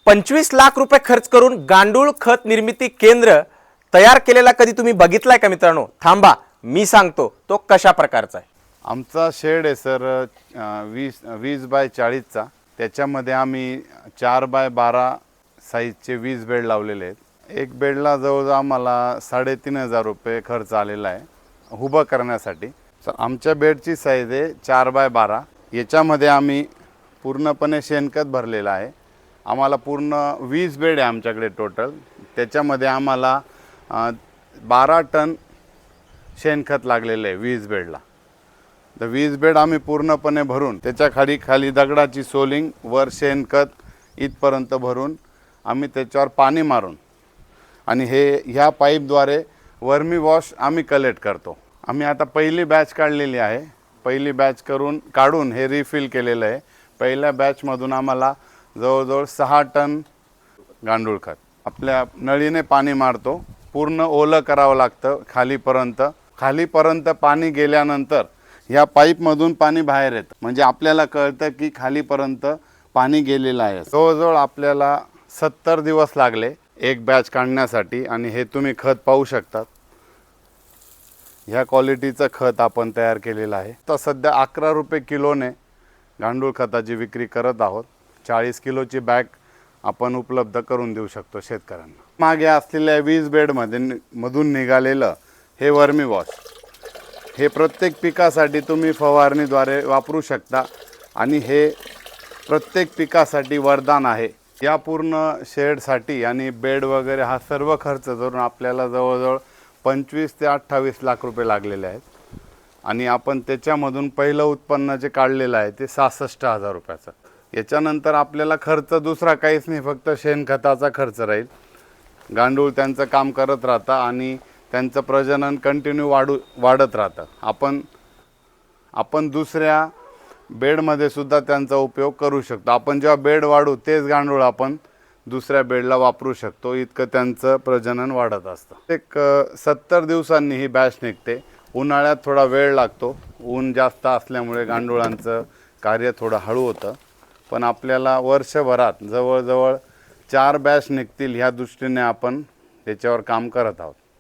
25 लाख रुपये खर्च करून गांडूळ खत निर्मिती केंद्र तयार केलेला कधी तुम्ही बघितलाय का मित्रांनो? थांबा, मी सांगतो तो कशा प्रकारचा आहे। आमचा शेड आहे सर 20 बाय 40चा। त्याच्यामध्ये आम्ही 4 बाय 12 साईजचे 20 बेड लावलेले आहेत। एक बेडला जवळजवळ आम्हाला 3,500 रुपये खर्च आलेला आहे उभं करण्यासाठी। सर आमच्या बेडची साईज आहे 4 बाय 12। याच्यामध्ये आम्ही पूर्णपणे शेणखत भरलेलं आहे। आम्हाला पूर्ण 20 बेड आहे आमच्याकडे टोटल। त्याच्यामध्ये आम्हाला 12 टन शेणखत लागलेलं आहे 20 बेडला। तर 20 बेड आम्ही पूर्णपणे भरून त्याच्या खाली दगडाची सोलिंग वर शेणखत इथपर्यंत भरून आम्ही त्याच्यावर पाणी मारून आणि ह्या पाईपद्वारे वर्मी वॉश आम्ही कलेक्ट करतो। आम्ही आता पहिली बॅच काढलेली आहे। पहिली बॅच काढून हे रिफिल केलेलं आहे। पहिल्या बॅचमधून आम्हाला जवळजवळ 6 टन गांडूळ खत आपल्या नळीने पाणी मारतो। पूर्ण ओलं करावं लागतं खालीपर्यंत पाणी गेल्यानंतर या पाईपमधून पाणी बाहेर येतं, म्हणजे आपल्याला कळतं की खालीपर्यंत पाणी गेलेलं आहे। जवळजवळ आपल्याला 70 दिवस लागले एक बॅच काढण्यासाठी आणि हे तुम्ही खत पाहू शकतात। ह्या क्वालिटीचं खत आपण तयार केलेलं आहे। तर सध्या 11 रुपये किलोने गांडूळ खताची विक्री करत आहोत। 40 किलोची बॅग आपण उपलब्ध करून देऊ शकतो शेतकऱ्यांना। मागे असलेल्या 20 बेडमधून निघालेलं हे वर्मी वॉश हे प्रत्येक पिकासाठी तुम्ही फवारणीद्वारे वापरू शकता आणि हे प्रत्येक पिकासाठी वरदान आहे। या पूर्ण शेडसाठी आणि बेड वगैरे हा सर्व खर्च धरून आपल्याला जवळजवळ 25 ते 28 लाख रुपये लागलेले आहेत आणि आपण त्याच्यामधून पहिलं उत्पन्न जे काढलेलं आहे ते 66,000 रुपयाचं। याच्यानंतर आपल्याला खर्च दुसरा काहीच नाही, फक्त शेणखताचा खर्च राहील। गांडूळ त्यांचं काम करत राहतं आणि त्यांचं प्रजनन कंटिन्यू वाढत राहतं। आपण दुसऱ्या बेडमध्ये सुद्धा त्यांचा उपयोग करू शकतो। आपण जेव्हा बेड वाढू तेच गांडूळ आपण दुसऱ्या बेडला वापरू शकतो, इतकं त्यांचं प्रजनन वाढत असतं। एक 70 दिवसांनी ही बॅच निघते। उन्हाळ्यात थोडा वेळ लागतो, ऊन जास्त असल्यामुळे गांडुळांचं कार्य थोडं हळू होतं, पण आपल्याला वर्षभरात जवळजवळ 4 बॅच निघतील ह्या दृष्टीने आपण त्याच्यावर काम करत आहोत।